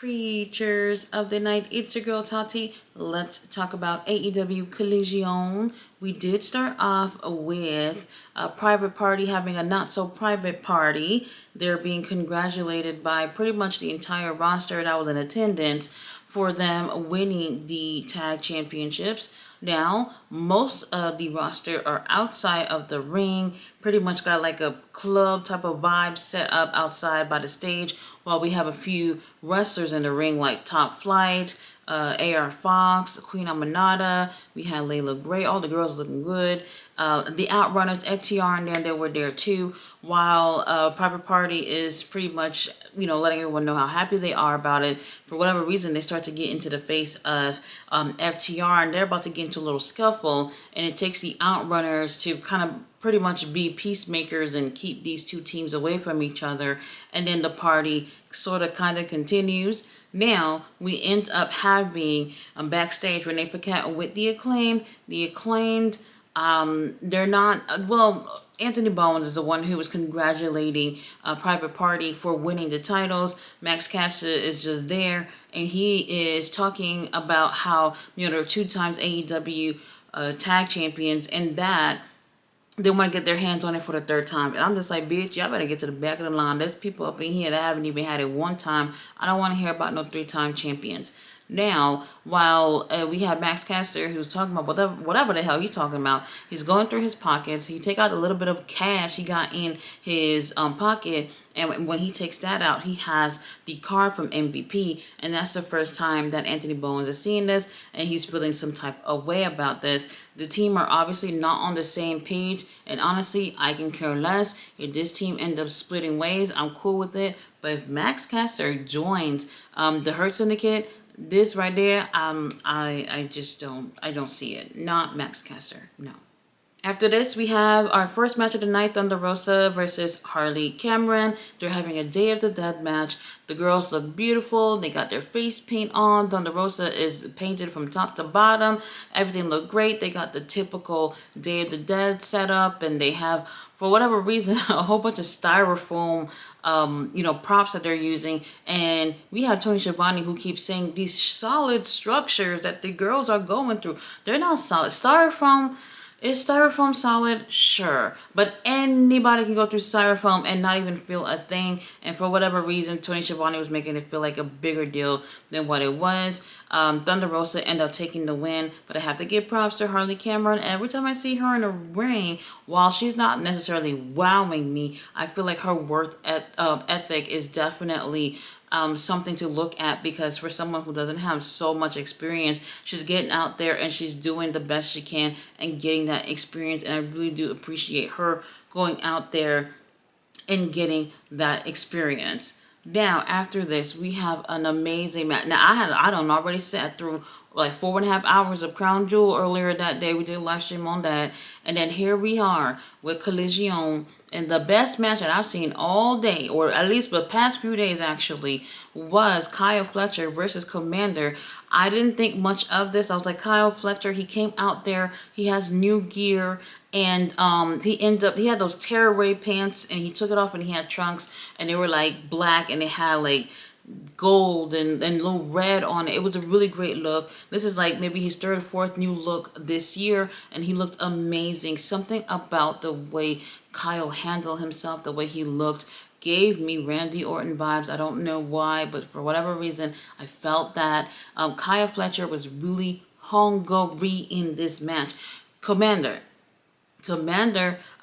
creatures of the night. It's your girl Tati. Let's talk about AEW Collision. We did start off with a private party having a not so private party. They're being congratulated by pretty much the entire roster that was in attendance for them winning the tag championships. Now, most of the roster are outside of the ring, pretty much got like a club type of vibe set up outside by the stage, while we have a few wrestlers in the ring like Top Flight, AR Fox, Queen Amanada, we had Layla Gray, all the girls looking good. The Outrunners, FTR, and they were there too, while Private Party is pretty much, letting everyone know how happy they are about it. For whatever reason, they start to get into the face of FTR, and they're about to get into a little scuffle, and it takes the Outrunners to kind of pretty much be peacemakers and keep these two teams away from each other, and then the party sort of kind of continues. Now, we end up having backstage Renee Paquette with the Acclaimed. The Acclaimed, they're not, Anthony Bones is the one who was congratulating Private Party for winning the titles. Max Caster is just there, and he is talking about how, they're 2 times AEW tag champions, and that they want to get their hands on it for the 3rd time. And I'm just like, bitch, y'all better get to the back of the line. There's people up in here that haven't even had it 1 time. I don't want to hear about no 3-time champions. Now, while we have Max Caster, who's talking about whatever the hell he's talking about, he's going through his pockets. He take out a little bit of cash he got in his pocket, and when he takes that out, he has the card from MVP, and that's the first time that Anthony Bowens is seeing this, and he's feeling some type of way about this. The team are obviously not on the same page, and honestly, I can care less. If this team ends up splitting ways, I'm cool with it. But if Max Caster joins the Hurt Syndicate, this right there, I don't see it. Not Max Caster, no. After this, we have our first match of the night, Thunder Rosa versus Harley Cameron. They're having a Day of the Dead match. The girls look beautiful. They got their face paint on. Thunder Rosa is painted from top to bottom. Everything looked great. They got the typical Day of the Dead setup, and they have, for whatever reason, a whole bunch of styrofoam props that they're using. And we have Tony Schiavone, who keeps saying these solid structures that the girls are going through. They're not solid. Is styrofoam solid? Sure. But anybody can go through styrofoam and not even feel a thing. And for whatever reason, Tony Schiavone was making it feel like a bigger deal than what it was. Thunder Rosa ended up taking the win. But I have to give props to Harley Cameron. Every time I see her in a ring, while she's not necessarily wowing me, I feel like her worth ethic is definitely something to look at, because for someone who doesn't have so much experience, she's getting out there and she's doing the best she can and getting that experience. And I really do appreciate her going out there and getting that experience. Now, after this, we have an amazing match. Now, I already sat through like 4.5 hours of Crown Jewel earlier that day. We did a live stream on that. And then here we are with Collision. And the best match that I've seen all day, or at least the past few days actually, was Kyle Fletcher versus Commander. I didn't think much of this. I was like, Kyle Fletcher, he came out there, he has new gear, and he had those tearaway pants, and he took it off and he had trunks, and they were like black, and they had like gold and little red on it. It was a really great look. This is like maybe his 3rd or 4th new look this year, and he looked amazing. Something about the way Kyle handled himself, the way he looked, gave me Randy Orton vibes. I don't know why, but for whatever reason, I felt that. Kyle Fletcher was really hungry in this match. Commander,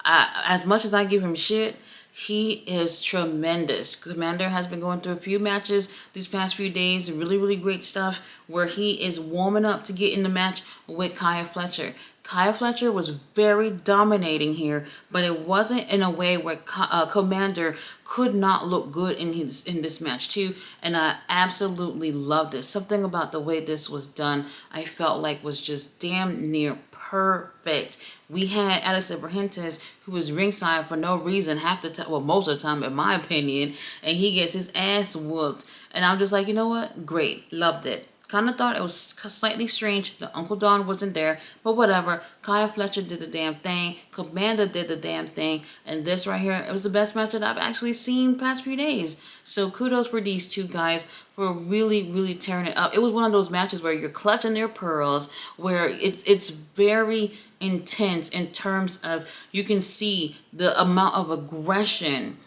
as much as I give him shit, he is tremendous. Commander has been going through a few matches these past few days, really, really great stuff, where he is warming up to get in the match with Kyle Fletcher. Kyle Fletcher was very dominating here, but it wasn't in a way where Commander could not look good in this match too, and I absolutely loved it. Something about the way this was done, I felt like was just damn near perfect. We had Alex Abrahantes, who was ringside for no reason half the time, well, most of the time, in my opinion, and he gets his ass whooped. And I'm just like, you know what? Great. Loved it. kind of thought it was slightly strange that Uncle Don wasn't there, but whatever. Kaya Fletcher did the damn thing. Commander did the damn thing. And this right here, it was the best match that I've actually seen past few days. So kudos for these two guys for really, really tearing it up. It was one of those matches where you're clutching their pearls, where it's very intense in terms of you can see the amount of aggression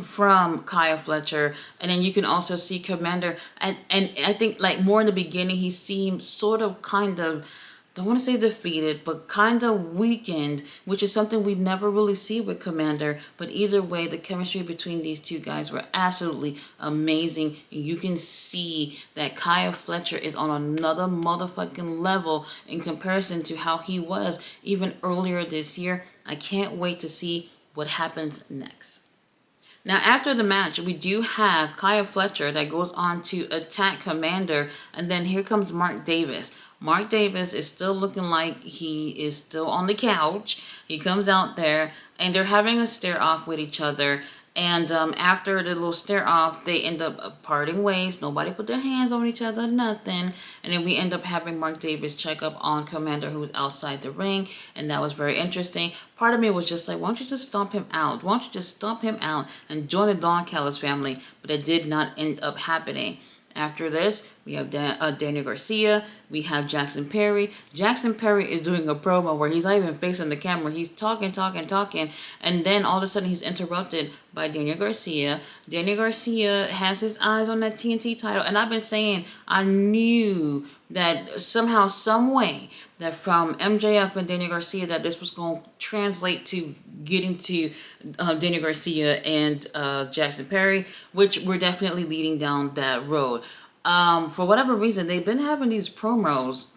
from Kaya Fletcher, and then you can also see Commander, and I think like more in the beginning he seemed sort of kind of, don't want to say defeated, but kind of weakened, which is something we never really see with Commander. But either way, the chemistry between these two guys were absolutely amazing. You can see that Kaya Fletcher is on another motherfucking level in comparison to how he was even earlier this year. I can't wait to see what happens next. Now, after the match, we do have Kaya Fletcher that goes on to attack Commander, and then here comes Mark Davis. Mark Davis is still looking like he is still on the couch. He comes out there, and they're having a stare-off with each other. And after the little stare-off, they end up parting ways. Nobody put their hands on each other, nothing. And then we end up having Mark Davis check up on Commander, who was outside the ring. And that was very interesting. Part of me was just like, why don't you just stomp him out? Why don't you just stomp him out and join the Don Callis family? But it did not end up happening. After this, we have Daniel Garcia. We have Jackson Perry. Jackson Perry is doing a promo where he's not even facing the camera. He's talking. And then all of a sudden he's interrupted by Daniel Garcia. Daniel Garcia has his eyes on that TNT title. And I've been saying, I knew that somehow, some way, that from MJF and Daniel Garcia, that this was going to translate to getting to Daniel Garcia and Jackson Perry, which we're definitely leading down that road. For whatever reason, they've been having these promos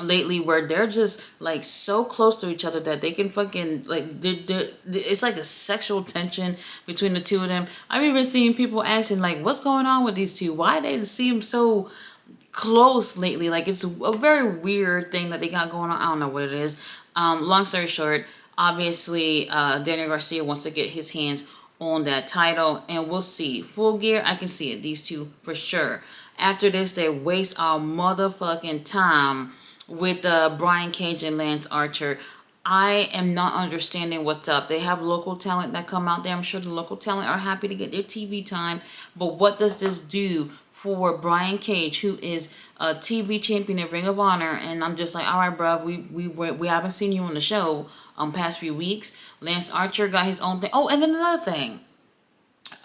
lately where they're just like so close to each other that they can fucking like it's like a sexual tension between the two of them. I've even seen people asking like, what's going on with these two? Why they seem so close lately? Like, it's a very weird thing that they got going on. I don't know what it is. Long story short, obviously Daniel Garcia wants to get his hands on that title, and we'll see. Full Gear, I can see it, these two for sure. After this, they waste our motherfucking time with Brian Cage and Lance Archer. I am not understanding what's up. They have local talent that come out there. I'm sure the local talent are happy to get their TV time. But what does this do for Brian Cage, who is a TV champion in Ring of Honor? And I'm just like, all right, bro, we haven't seen you on the show past few weeks. Lance Archer got his own thing. Oh, and then another thing.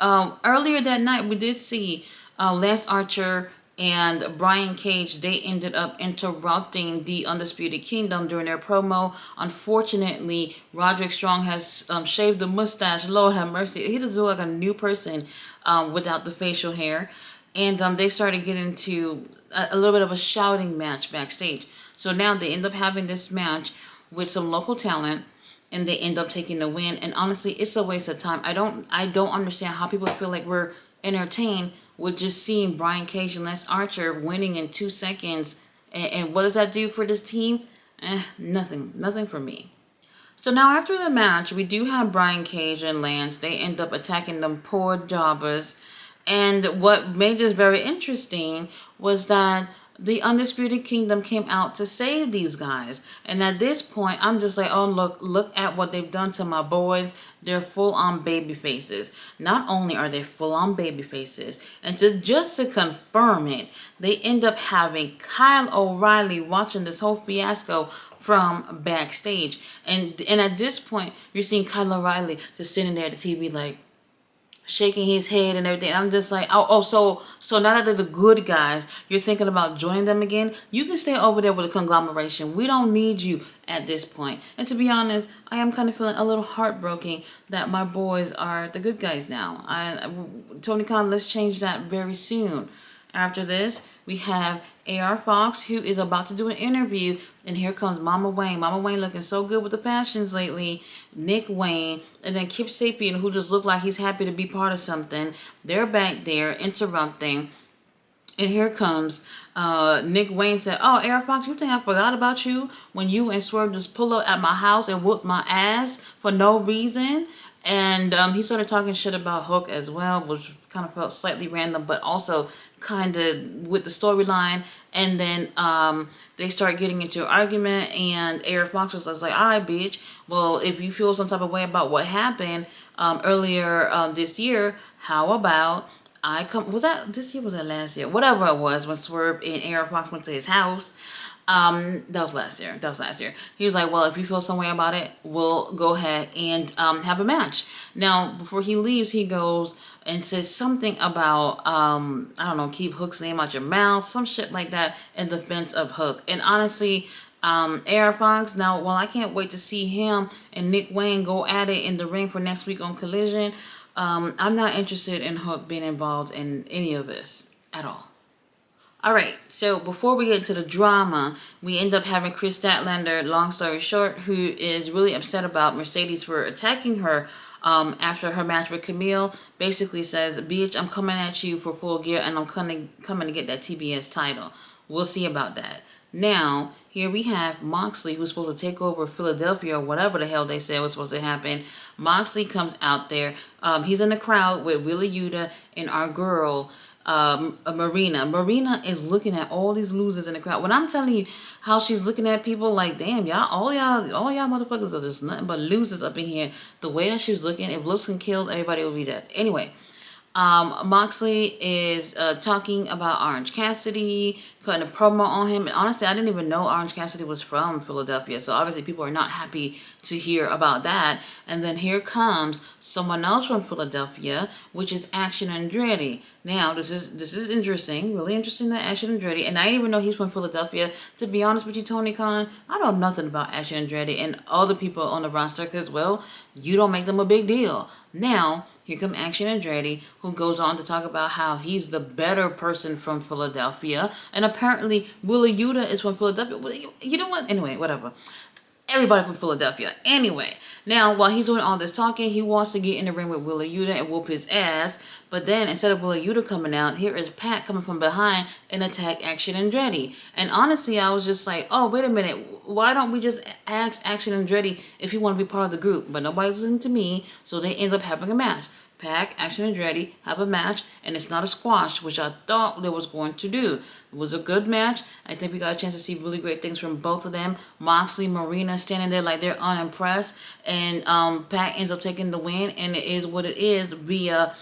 Earlier that night, we did see Lance Archer and Brian Cage. They ended up interrupting the Undisputed Kingdom during their promo. Unfortunately, Roderick Strong has shaved the mustache. Lord have mercy. He does look like a new person without the facial hair. And they started getting into a little bit of a shouting match backstage. So now they end up having this match with some local talent, and they end up taking the win. And honestly, it's a waste of time. I don't understand how people feel like we're entertained with just seeing Brian Cage and Lance Archer winning in 2 seconds. And what does that do for this team? Nothing for me. So now after the match, we do have Brian Cage and Lance. They end up attacking them poor jobbers. And what made this very interesting was that the Undisputed Kingdom came out to save these guys. And at this point, I'm just like, oh, look at what they've done to my boys. They're full-on baby faces. Not only are they full-on baby faces, and just to confirm it, they end up having Kyle O'Reilly watching this whole fiasco from backstage. And at this point, you're seeing Kyle O'Reilly just sitting there at the TV like, shaking his head and everything. I'm just like, so now that they're the good guys, you're thinking about joining them again? You can stay over there with the conglomeration. We don't need you at this point. And to be honest, I am kind of feeling a little heartbroken that my boys are the good guys now. Tony Khan, let's change that very soon. After this, we have A.R. Fox, who is about to do an interview, and here comes Mama Wayne. Mama Wayne looking so good with the fashions lately. Nick Wayne, and then Kip Sapien, who just looked like he's happy to be part of something. They're back there interrupting, and here comes Nick Wayne said, oh, A.R. Fox, you think I forgot about you when you and Swerve just pulled up at my house and whooped my ass for no reason? And he started talking shit about Hook as well, which kind of felt slightly random, but also kind of with the storyline, and then they start getting into an argument, and Eric Fox was like, all right, bitch, well, if you feel some type of way about what happened earlier this year, how about I come, was that this year, was that last year, whatever it was, when Swerve and Eric Fox went to his house. That was last year. That was last year. He was like, well, if you feel some way about it, we'll go ahead and have a match. Now, before he leaves, he goes and says something about, I don't know, keep Hook's name out your mouth, some shit like that in defense of Hook. And honestly, Air Fox, now, well, I can't wait to see him and Nick Wayne go at it in the ring for next week on Collision. I'm not interested in Hook being involved in any of this at all. Alright, so before we get into the drama, we end up having Chris Statlander, long story short, who is really upset about Mercedes for attacking her after her match with Camille. Basically says, bitch, I'm coming at you for Full Gear, and I'm coming to get that TBS title. We'll see about that. Now, here we have Moxley, who's supposed to take over Philadelphia, or whatever the hell they said was supposed to happen. Moxley comes out there. He's in the crowd with Wheeler Yuta and our girl, Marina. Marina is looking at all these losers in the crowd. When I'm telling you how she's looking at people like, damn, all y'all motherfuckers are just nothing but losers up in here. The way that she was looking, if looks can kill, everybody will be dead. Anyway, Moxley is talking about Orange Cassidy, cutting a promo on him. And honestly, I didn't even know Orange Cassidy was from Philadelphia. So obviously people are not happy to hear about that. And then here comes someone else from Philadelphia, which is Action Andretti. Now, this is interesting, really interesting, that Action Andretti. And I didn't even know he's from Philadelphia. To be honest with you, Tony Khan, I know nothing about Action Andretti and other people on the roster because, well, you don't make them a big deal. Now, here comes Action Andretti, who goes on to talk about how he's the better person from Philadelphia. And apparently, Wheeler Yuta is from Philadelphia. Well, you know what? Anyway, whatever. Everybody from Philadelphia. Anyway, now, while he's doing all this talking, he wants to get in the ring with Wheeler Yuta and whoop his ass. But then, instead of Wheeler Yuta coming out, here is Pat coming from behind and attack Action Andretti. And honestly, I was just like, oh, wait a minute. Why don't we just ask Action Andretti if he want to be part of the group? But nobody's listening to me, so they end up having a match. Pac, Action Andretti have a match, and it's not a squash, which I thought they was going to do. It was a good match. I think we got a chance to see really great things from both of them. Moxley, Marina standing there like they're unimpressed, and Pac ends up taking the win, and it is what it is via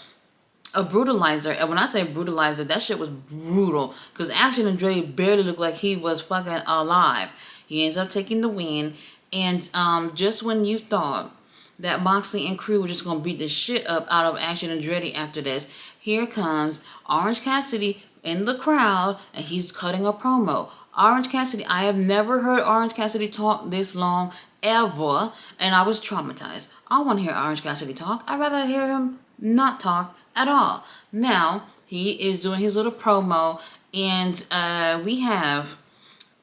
a brutalizer. And when I say brutalizer, that shit was brutal, because Action Andretti barely looked like he was fucking alive. He ends up taking the win, and just when you thought that Moxley and crew were just going to beat the shit up out of Action Andretti after this, here comes Orange Cassidy in the crowd, and he's cutting a promo. Orange Cassidy, I have never heard Orange Cassidy talk this long, ever, and I was traumatized. I want to hear Orange Cassidy talk. I'd rather hear him not talk at all. Now, he is doing his little promo, and we have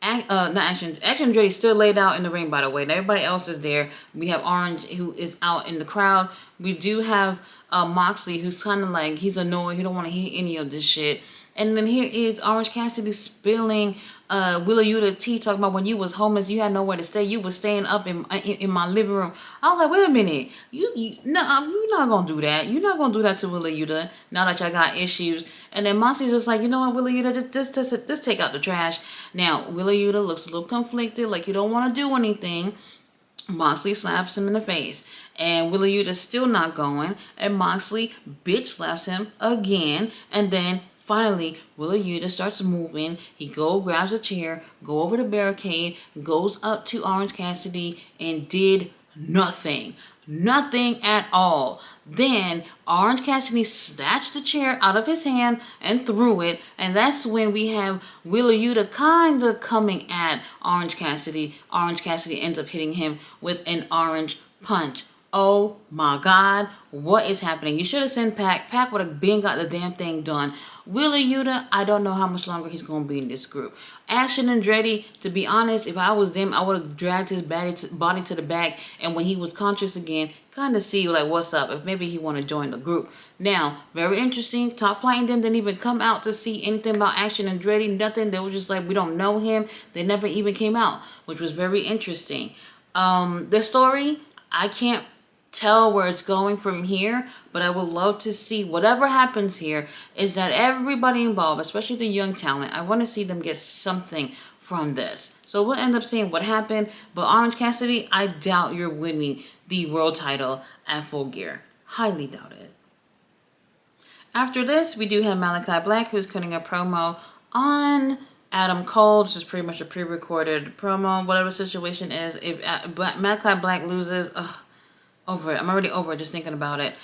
Action Andretti is still laid out in the ring, by the way, and everybody else is there. We have Orange, who is out in the crowd. We do have Moxley, who's kind of like, he's annoyed, he don't want to hear any of this shit. And then here is Orange Cassidy spilling Wheeler Yuta tea, talking about when you was homeless, you had nowhere to stay, you was staying up in my living room. I was like, wait a minute, you're not gonna do that. You're not gonna do that to Wheeler Yuta now that y'all got issues. And then Moxley's just like, you know what, Wheeler Yuta, just take out the trash. Now, Wheeler Yuta looks a little conflicted, like you don't want to do anything. Moxley slaps him in the face, and Wheeler Yuta's still not going, and Moxley bitch slaps him again, and then finally, Wheeler Yuta starts moving. He grabs a chair, go over the barricade, goes up to Orange Cassidy, and did nothing. Nothing at all. Then Orange Cassidy snatched the chair out of his hand and threw it, and that's when we have Wheeler Yuta kind of coming at Orange Cassidy. Orange Cassidy ends up hitting him with an orange punch. Oh my God, what is happening? You should have sent Pac. Pac would have been got the damn thing done. Wheeler Yuta, I don't know how much longer he's going to be in this group. Action Andretti, to be honest, if I was them, I would have dragged his body to the back, and when he was conscious again, kind of see like what's up, if maybe he want to join the group. Now, very interesting. Top Flight and them didn't even come out to see anything about Action Andretti, nothing. They were just like, we don't know him. They never even came out, which was very interesting. The story, I can't tell where it's going from here, but but I would love to see whatever happens here is that everybody involved, especially the young talent, I want to see them get something from this. So we'll end up seeing what happened. But Orange Cassidy, I doubt you're winning the world title at Full Gear. Highly doubt it. After this, we do have Malachi Black, who's cutting a promo on Adam Cole. This is pretty much a pre-recorded promo. Whatever the situation is, if Malachi Black loses, over it. I'm already over it just thinking about it.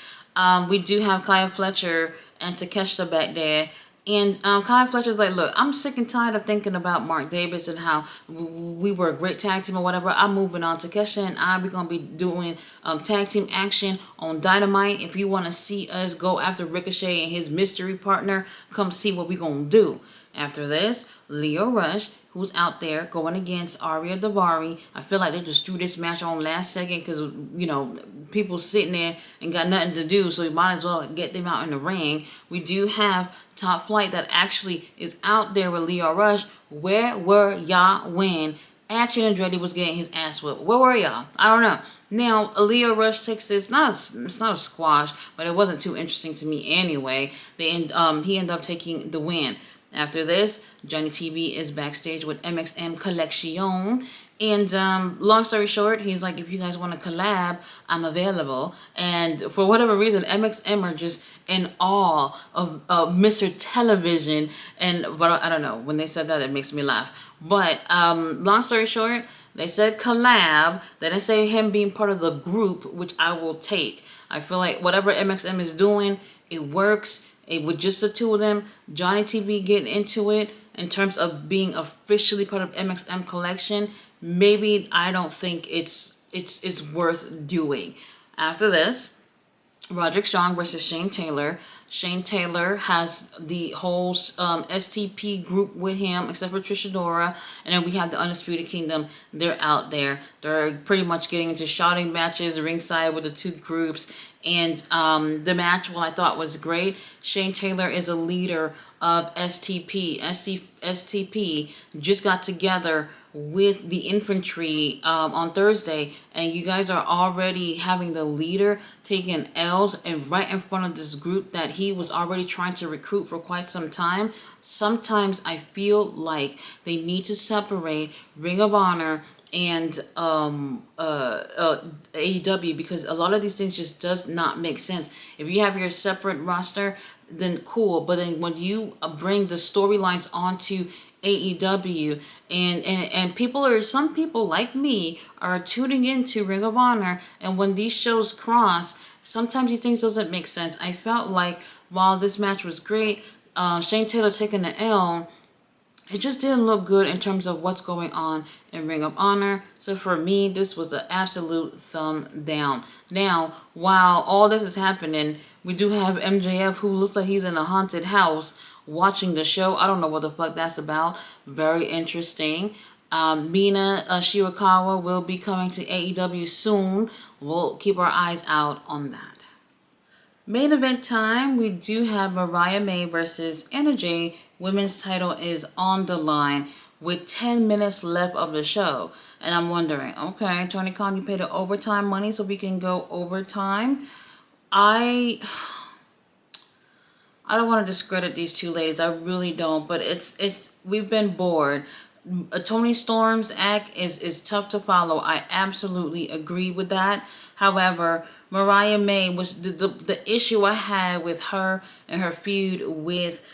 We do have Kyle Fletcher and Takeshita back there. And Kyle Fletcher's like, look, I'm sick and tired of thinking about Mark Davis and how we were a great tag team or whatever. I'm moving on. Takeshita and I, we're going to be doing tag team action on Dynamite. If you want to see us go after Ricochet and his mystery partner, come see what we're going to do. After this, Leo Rush, who's out there going against Aria Daivari. I feel like they just threw this match on last second because, you know, people sitting there and got nothing to do, so you might as well get them out in the ring. We do have Top Flight that actually is out there with Leo Rush. Where were y'all when Action Andretti was getting his ass whipped? Where were y'all? I don't know. Now, Leo Rush takes this, it's not a squash, but it wasn't too interesting to me anyway. He ended up taking the win. After this, Johnny TV is backstage with MXM Collision. And long story short, he's like, if you guys want to collab, I'm available. And for whatever reason, MXM are just in awe of Mr. Television. But I don't know, when they said that, it makes me laugh. But long story short, they said collab. They didn't say him being part of the group, which I will take. I feel like whatever MXM is doing, it works. With just the two of them, Johnny TV getting into it in terms of being officially part of MXM Collection, maybe I don't think it's worth doing. After this, Roderick Strong versus Shane Taylor. Shane Taylor has the whole STP group with him, except for Trish Adora. And then we have the Undisputed Kingdom. They're out there. They're pretty much getting into shouting matches ringside with the two groups. And the match, well, I thought was great. Shane Taylor is a leader of STP. STP just got together with the infantry on Thursday, and you guys are already having the leader taking L's and right in front of this group that he was already trying to recruit for quite some time. Sometimes I feel like they need to separate Ring of Honor and AEW, because a lot of these things just does not make sense. If you have your separate roster, then cool, but then when you bring the storylines onto AEW and some people like me are tuning into Ring of Honor, and when these shows cross, sometimes these things doesn't make sense. I felt like while this match was great, Shane Taylor taking the L, it just didn't look good in terms of what's going on in Ring of Honor. So for me, this was an absolute thumb down. Now, while all this is happening, we do have MJF, who looks like he's in a haunted house watching the show. I don't know what the fuck that's about. Very interesting. Mina Shirakawa will be coming to AEW soon. We'll keep our eyes out on that. Main event time, we do have Mariah May versus Energy. Women's title is on the line with 10 minutes left of the show. And I'm wondering, okay, Tony Khan, you paid the overtime money so we can go overtime. I don't want to discredit these two ladies. I really don't. But we've been bored. Tony Storm's act is tough to follow. I absolutely agree with that. However, Mariah May was the issue I had with her and her feud with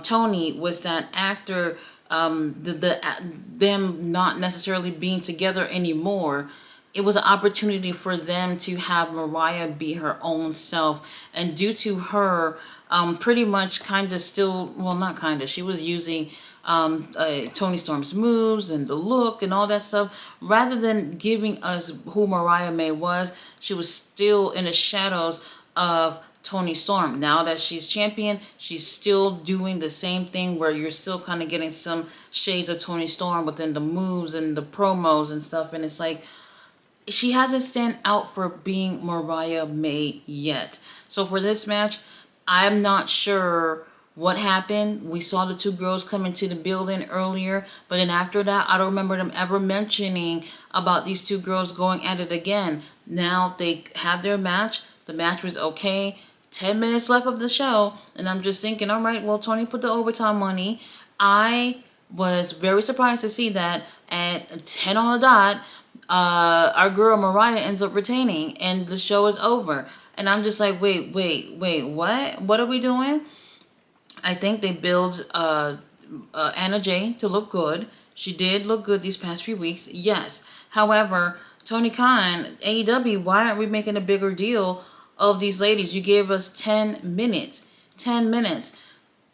Tony was that after them not necessarily being together anymore, it was an opportunity for them to have Mariah be her own self. And due to her pretty much kind of still, well, not kind of, she was using Tony Storm's moves and the look and all that stuff. Rather than giving us who Mariah May was, she was still in the shadows of Tony Storm. Now that she's champion, she's still doing the same thing where you're still kind of getting some shades of Tony Storm within the moves and the promos and stuff. And it's like, she hasn't stand out for being Mariah May yet. So for this match, I'm not sure what happened. We saw the two girls come into the building earlier, but then after that, I don't remember them ever mentioning about these two girls going at it again. Now they have their match. The match was okay. 10 minutes left of the show, and I'm just thinking, all right, well, Tony put the overtime money. I was very surprised to see that at 10 on the dot, our girl Mariah ends up retaining, and the show is over. And I'm just like, wait, what? What are we doing? I think they build Anna Jay to look good. She did look good these past few weeks, yes. However, Tony Khan, AEW, why aren't we making a bigger deal of these ladies? You gave us 10 minutes. 10 minutes.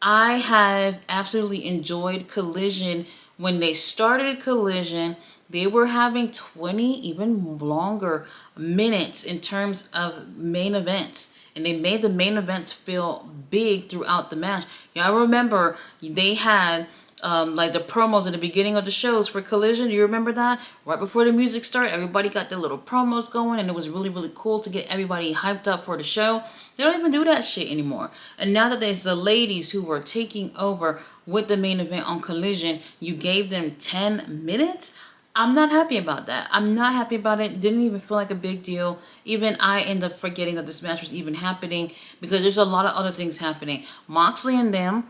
I have absolutely enjoyed Collision. When they started Collision, they were having 20, even longer minutes in terms of main events. And they made the main events feel big throughout the match. Y'all remember they had like the promos at the beginning of the shows for Collision. You remember that? Right before the music started, everybody got their little promos going, and it was really, really cool to get everybody hyped up for the show. They don't even do that shit anymore. And now that there's the ladies who were taking over with the main event on Collision, you gave them 10 minutes? I'm not happy about that. I'm not happy about it. Didn't even feel like a big deal. Even I end up forgetting that this match was even happening because there's a lot of other things happening. Moxley and them,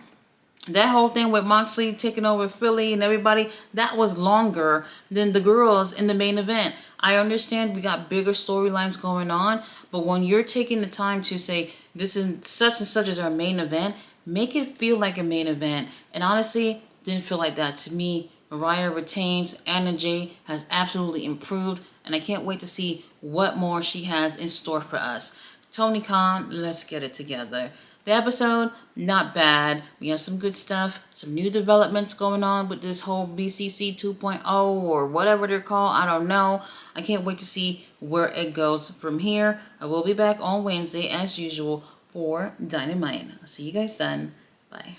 that whole thing with Moxley taking over Philly and everybody, that was longer than the girls in the main event. I understand we got bigger storylines going on, but when you're taking the time to say, this is such and such as our main event, make it feel like a main event. And honestly, didn't feel like that to me. Mariah retains. Anna Jay has absolutely improved, and I can't wait to see what more she has in store for us. Tony Khan, let's get it together. The episode, not bad. We have some good stuff, some new developments going on with this whole BCC 2.0 or whatever they're called. I don't know. I can't wait to see where it goes from here. I will be back on Wednesday as usual for Dynamite. I'll see you guys then. Bye.